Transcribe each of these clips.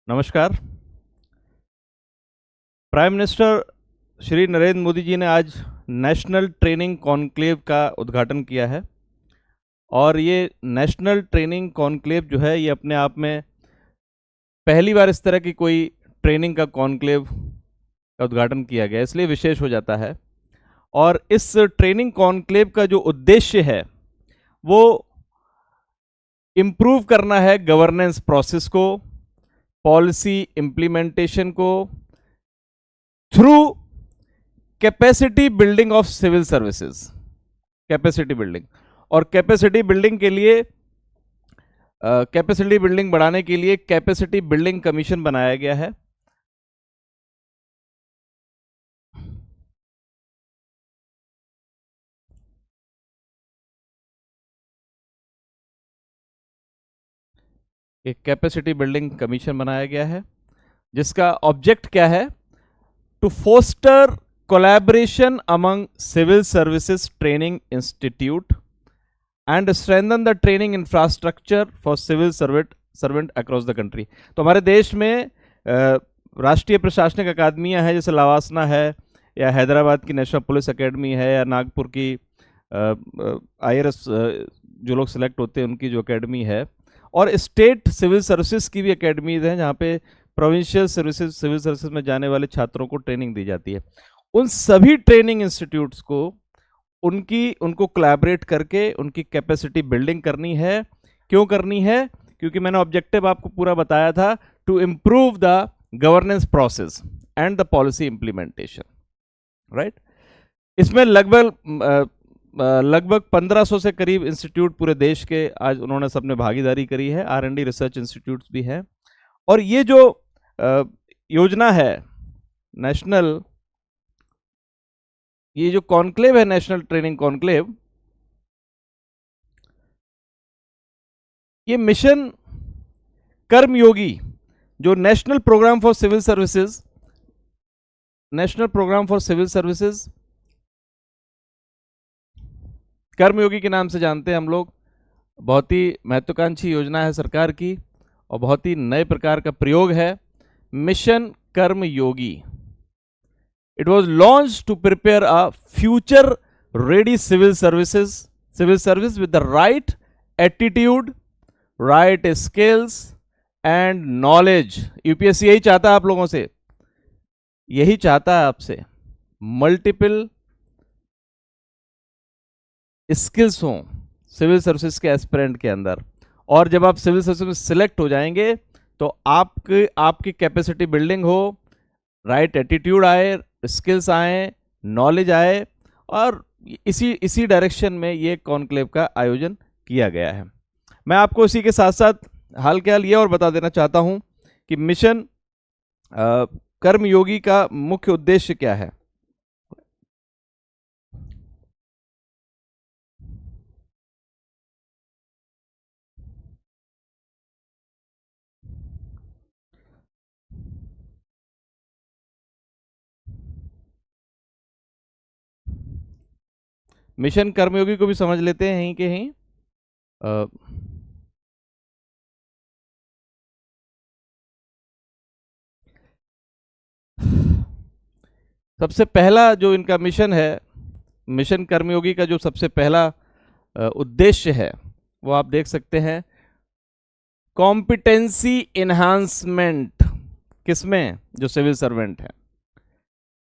नमस्कार। Prime minister Shri Narendra Modi ji ने आज नेशनल ट्रेनिंग कॉन्क्लेव का उद्घाटन किया है और ये नेशनल ट्रेनिंग कॉन्क्लेव जो है ये अपने आप में पहली बार इस तरह की कोई ट्रेनिंग का कॉन्क्लेव का उद्घाटन किया गया, इसलिए विशेष हो जाता है। और इस ट्रेनिंग कॉन्क्लेव का जो उद्देश्य है वो इम्प्रूव करना है गवर्नेंस प्रोसेस को, पॉलिसी इम्प्लीमेंटेशन को through capacity building of civil services. Capacity building और कैपेसिटी बिल्डिंग के लिए कैपेसिटी बिल्डिंग बढ़ाने के लिए कैपेसिटी बिल्डिंग कमीशन बनाया गया है। एक कैपेसिटी बिल्डिंग कमीशन बनाया गया है जिसका ऑब्जेक्ट क्या है? To foster collaboration among civil services training institute and strengthen the training infrastructure for civil servant across the country. तो हमारे देश में राष्ट्रीय प्रशासनिक अकादमियां हैं, जैसे लवासना है या हैदराबाद की नेशनल पुलिस एकेडमी है या नागपुर की IRS जो लोग सिलेक्ट होते हैं उनकी जो एकेडमी है, और स्टेट सिविल सर्विसेज की भी एकेडमीज हैं जहाँ पे प्रोविंशियल सर्विसेज सिविल सर्विसेज में जाने वाले छात्रों को ट्रेनिंग दी जाती है। उन सभी ट्रेनिंग इंस्टीट्यूट्स को उनको कोलैबोरेट करके उनकी कैपेसिटी बिल्डिंग करनी है। क्यों करनी है? क्योंकि मैंने ऑब्जेक्टिव आपको पूरा बताया था, to improve the governance process and the policy implementation, right. इसमें लगभग 1500 से करीब इंस्टीट्यूट पूरे देश के आज उन्होंने सबने भागीदारी करी है। R&D रिसर्च इंस्टीट्यूट्स भी हैं। और ये जो योजना है नेशनल, ये जो कॉन्क्लेव है नेशनल ट्रेनिंग कॉन्क्लेव, ये मिशन कर्मयोगी जो national programme for civil services Karmayogi के नाम से जानते हैं हम लोग, बहुत ही महत्वाकांक्षी योजना है सरकार की और बहुत ही नए प्रकार का प्रयोग है mission Karmayogi. It was launch to prepare a future ready civil service with the right attitude, right skills and knowledge. UPSC यही चाहता है आप लोगों से, यही चाहता है आपसे, मल्टीपल स्किल्स हों सिविल सर्विसेज के एस्पिरेंट के अंदर। और जब आप सिविल सर्विस में सिलेक्ट हो जाएंगे तो आपकी कैपेसिटी बिल्डिंग हो, राइट एटीट्यूड आए, स्किल्स आए, नॉलेज आए, और इसी डायरेक्शन में ये कॉन्क्लेव का आयोजन किया गया है। मैं आपको इसी के साथ साथ हाल के हाल ये और बता देना चाहता हूं कि मिशन कर्मयोगी का मुख्य उद्देश्य क्या है। मिशन कर्मयोगी को भी समझ लेते हैं यहीं के यहीं। सबसे पहला जो इनका मिशन है, मिशन कर्मयोगी का जो सबसे पहला उद्देश्य है वो आप देख सकते हैं, कॉम्पिटेंसी इन्हांसमेंट। किसमें? जो सिविल सर्वेंट है।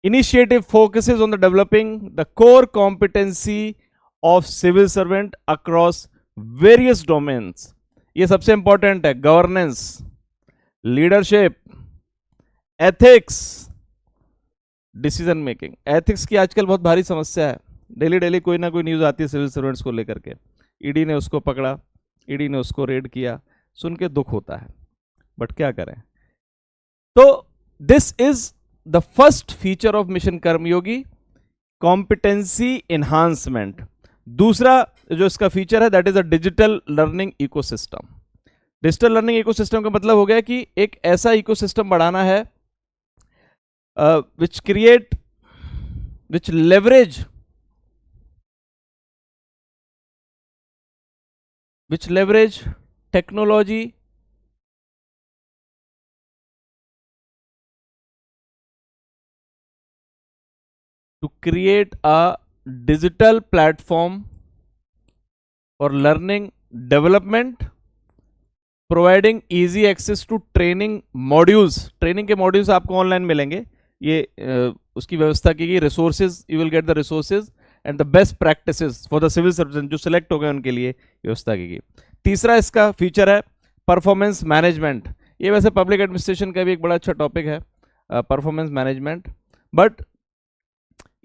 Initiative focuses on the developing the core competency of civil servant across various domains. ये सबसे इंपॉर्टेंट है, governance, leadership, ethics, decision making. Ethics की आजकल बहुत भारी समस्या है, डेली कोई ना कोई न्यूज आती है सिविल सर्वेंट्स को लेकर के, ईडी ने उसको पकड़ा, ईडी ने उसको रेड किया, सुन के दुख होता है, बट क्या करें। तो this is the first feature of mission Karmayogi, competency enhancement. दूसरा जो इसका फीचर है that is a digital learning ecosystem. Digital learning ecosystem का मतलब हो गया कि एक ऐसा इकोसिस्टम बढ़ाना है which leverage technology to create a digital platform for learning development, providing easy access to training modules. Training के मॉड्यूल्स आपको ऑनलाइन मिलेंगे, ये उसकी व्यवस्था की गई. Resources, you will get the resources and the best practices for the civil service जो select हो गए उनके लिए व्यवस्था की गई. तीसरा इसका फीचर है परफॉर्मेंस मैनेजमेंट. ये वैसे पब्लिक एडमिनिस्ट्रेशन का भी एक बड़ा अच्छा टॉपिक है, परफॉर्मेंस मैनेजमेंट. बट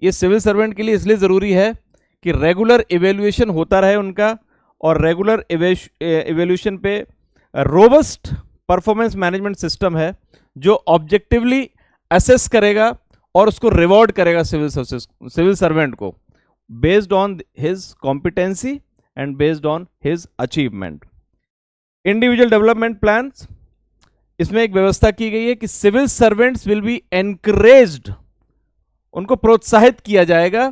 ये सिविल सर्वेंट के लिए इसलिए ज़रूरी है कि रेगुलर इवेल्युएशन होता रहे उनका, और रेगुलर इवेल्यूशन पे रोबस्ट परफॉर्मेंस मैनेजमेंट सिस्टम है जो ऑब्जेक्टिवली असेस करेगा और उसको रिवॉर्ड करेगा सिविल सर्वेंट को based on his competency and based on his achievement. Individual development plans, इसमें एक व्यवस्था की गई है कि civil servants will be encouraged, उनको प्रोत्साहित किया जाएगा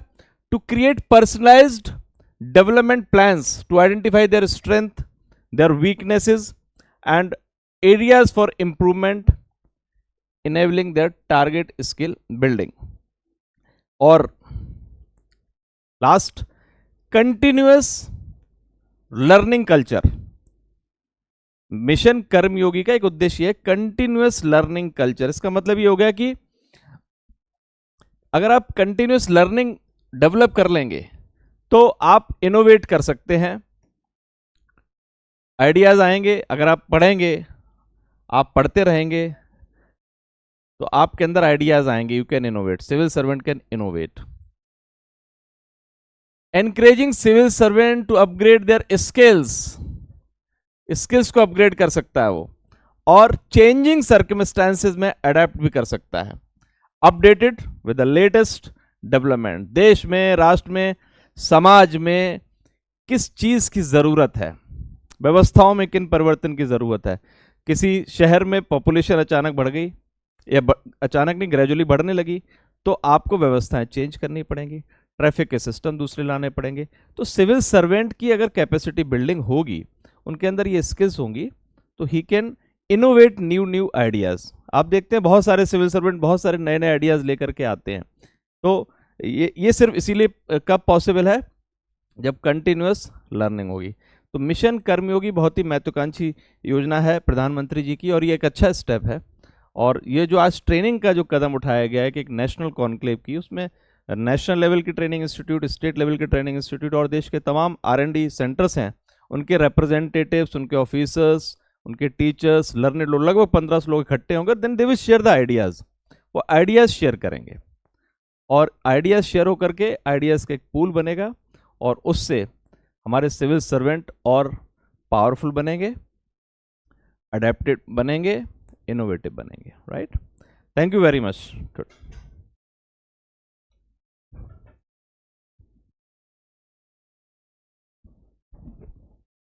to create personalised development plans to identify their strength, their weaknesses and areas for improvement, enabling their target skill building. और last, continuous learning culture. Mission Karmayogi का एक उद्देश्य है कंटिन्यूअस लर्निंग कल्चर. इसका मतलब ये हो गया कि अगर आप कंटिन्यूअस लर्निंग डेवलप कर लेंगे तो आप इनोवेट कर सकते हैं, आइडियाज आएंगे. अगर आप पढ़ेंगे, आप पढ़ते रहेंगे तो आपके अंदर आइडियाज आएंगे. You can innovate, civil servant can innovate. Encouraging civil servant to upgrade their skills को अपग्रेड कर सकता है वो, और चेंजिंग सर्कमस्टांसेस में अडेप्ट भी कर सकता है. Updated with the latest development. देश में, राष्ट्र में, समाज में किस चीज की जरूरत है, व्यवस्थाओं में किन परिवर्तन की जरूरत है. किसी शहर में पॉपुलेशन अचानक बढ़ गई, या अचानक नहीं, ग्रेजुअली बढ़ने लगी, तो आपको व्यवस्थाएं चेंज करनी पड़ेंगी, ट्रैफिक के सिस्टम दूसरे लाने पड़ेंगे. तो सिविल सर्वेंट की अगर कैपेसिटी बिल्डिंग होगी, उनके अंदर ये स्किल्स होंगी, तो he can innovate new ideas. आप देखते हैं बहुत सारे सिविल सर्वेंट बहुत सारे नए नए आइडियाज लेकर के आते हैं. तो ये सिर्फ इसीलिए कब पॉसिबल है, जब कंटिन्यूअस लर्निंग होगी. तो मिशन कर्मयोगी बहुत ही महत्वाकांक्षी योजना है प्रधानमंत्री जी की, और ये एक अच्छा स्टेप है. और ये जो आज ट्रेनिंग का जो कदम उठाया गया है कि एक नेशनल कॉन्क्लेव की, उसमें नेशनल लेवल की ट्रेनिंग इंस्टीट्यूट, स्टेट लेवल के ट्रेनिंग इंस्टीट्यूट और देश के तमाम R&D सेंटर्स हैं, उनके रिप्रेजेंटेटिव्स, उनके ऑफिसर्स, उनके टीचर्स, लर्नेड लोग, लगभग 1500 लोग इकट्ठे होंगे. Then they will share the ideas. वो आइडियाज शेयर करेंगे, और आइडियाज शेयर होकर के आइडियाज का एक पूल बनेगा, और उससे हमारे सिविल सर्वेंट और पावरफुल बनेंगे, अडेप्टिव बनेंगे, इनोवेटिव बनेंगे. Right. Thank you very much.